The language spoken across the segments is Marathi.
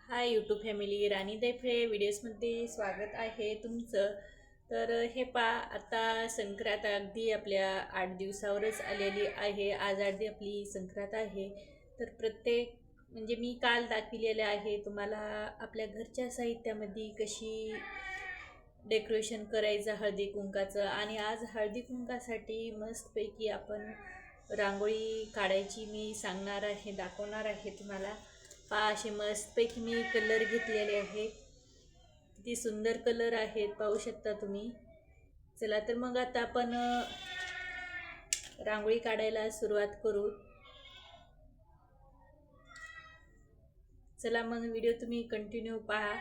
हाय यूट्यूब फॅमिली, राणी दैफे व्हिडिओजमध्ये स्वागत आहे तुमचं. तर हे आता संक्रांत अगदी आपल्या 8 दिवसावरच आलेली आहे. आज अगदी आपली संक्रांत आहे. तर प्रत्येक म्हणजे मी काल दाखविलेले आहे तुम्हाला आपल्या घरच्या साहित्यामध्ये कशी डेकोरेशन करायचं हळदी कुंकाचं. आणि आज हळदी कुंकासाठी मस्तपैकी आपण रांगोळी काढायची मी सांगणार आहे, दाखवणार आहे तुम्हाला. असे मस्तपैकी मी कलर घेतलेले आहे. किती सुंदर कलर आहेत पाहू शकता तुम्ही. चला तर मग आता आपण रांगोळी काढायला सुरुवात करू. चला मग व्हिडिओ तुम्ही कंटिन्यू पहा.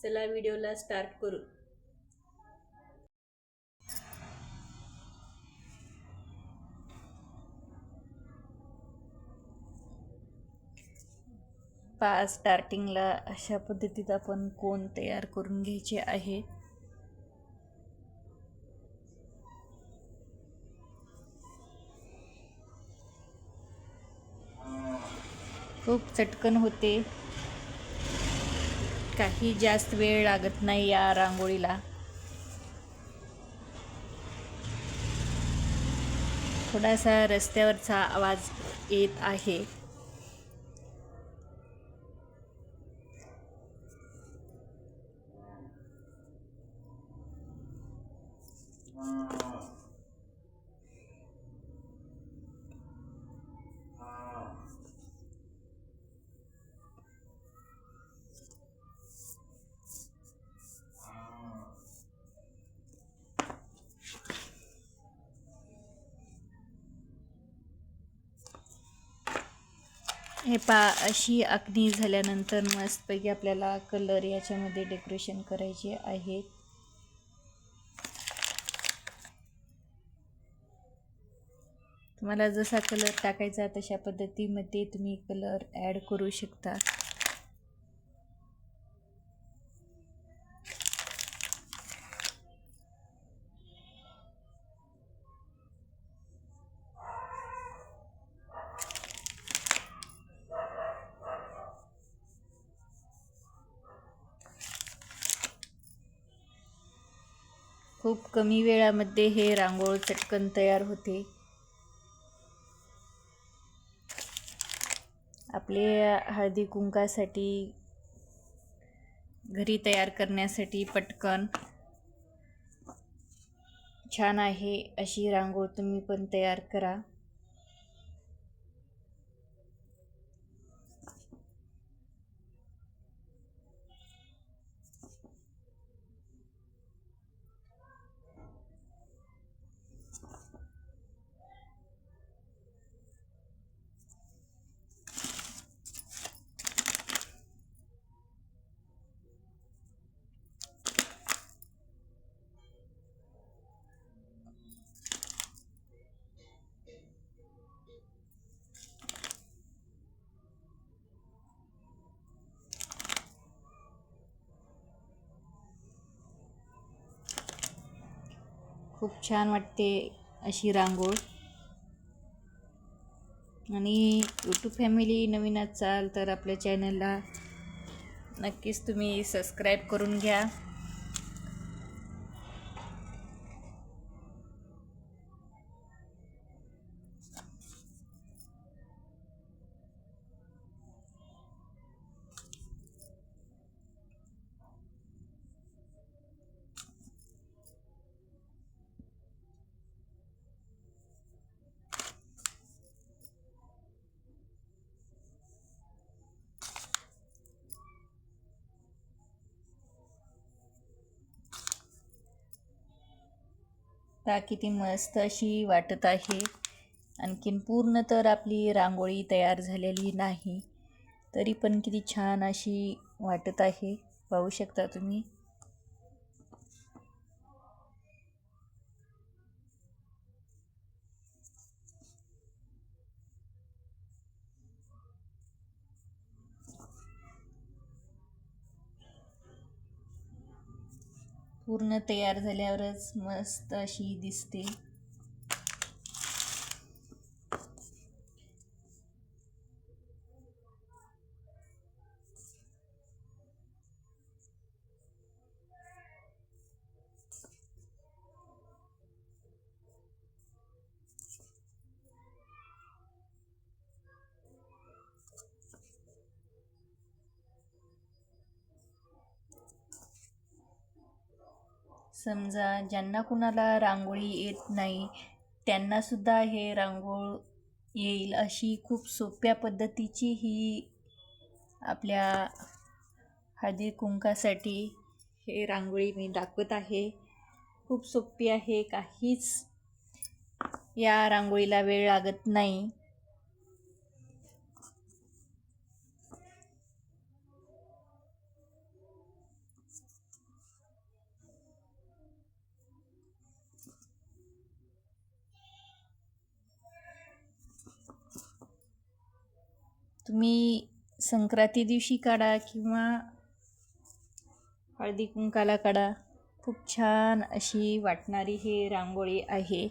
चला व्हिडिओला स्टार्ट करू. स्टार्टिंगला अशा पद्धतीत आपण कोन तयार करून घ्यायचे आहे. खूप चटकन होते, काही जास्त वेळ लागत नाही या रांगोळीला. थोडासा रस्त्यावरचा आवाज येत आहे. हे अशी आखणी झाल्यानंतर मस्तपैकी आपल्याला कलर याच्यामध्ये डेकोरेशन करायचे आहे. तुम्हाला जसा कलर टाकायचा तशा पद्धतीमध्ये तुम्ही कलर ॲड करू शकता. खूप कमी वेळामध्ये हे रांगोळ चटकन तयार होते. आपले हळदी कुंकासाठी घरी तयार करण्यासाठी पटकन छान आहे अशी रांगोळ तुम्ही पण तयार करा. खूप छान वाटते अशी रांगोळ. आणि यूट्यूब फॅमिली नवीन असाल तर आपल्या चॅनलला नक्कीच तुम्ही सबस्क्राईब करून घ्या. किती मस्त अशी वाटत आहे. आणखीन पूर्ण तर आपली रांगोळी तयार झालेली नाही, तरी पण किती छान अशी वाटत आहे पाहू शकता तुम्ही. पूर्ण तयार झाल्यावरच मस्त अशी दिसते. समजा ज्यांना कुणाला रांगोळी येत नाही त्यांनासुद्धा हे रांगोळ येईल अशी खूप सोप्या पद्धतीची ही आपल्या हळदी कुंकासाठी हे रांगोळी मी दाखवत आहे. खूप सोपी आहे, काहीच या रांगोळीला वेळ लागत नाही. तुम्ही संक्रांती दिवशी काढा किंवा हळदी कुंकाला काढा, खूप छान अशी वाटणारी ही रांगोळी आहे.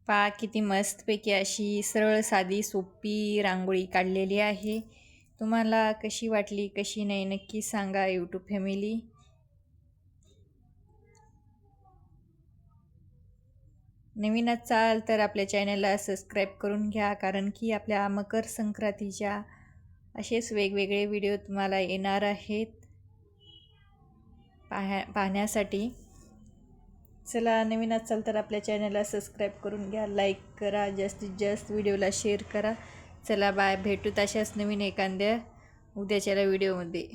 पहा किती मस्तपैकी अशी सरळ साधी सोपी रांगोळी काढलेली आहे. तुम्हाला कशी वाटली कशी नाही नक्की सांगा यूट्यूब फॅमिली. नवीन असाल तर आपल्या चॅनलला सबस्क्राईब करून घ्या, कारण की आपल्या मकर संक्रांतीच्या असेच वेगवेगळे व्हिडिओ तुम्हाला येणार आहेत पाहण्यासाठी. चला, नवीन असाल तर आपल्या चॅनलला सबस्क्राईब करून घ्या, लाईक करा, जास्तीत जास्त व्हिडिओला शेअर करा. चला बाय, भेटू तशाच नवीन एखाद्या उद्याच्या व्हिडिओमध्ये.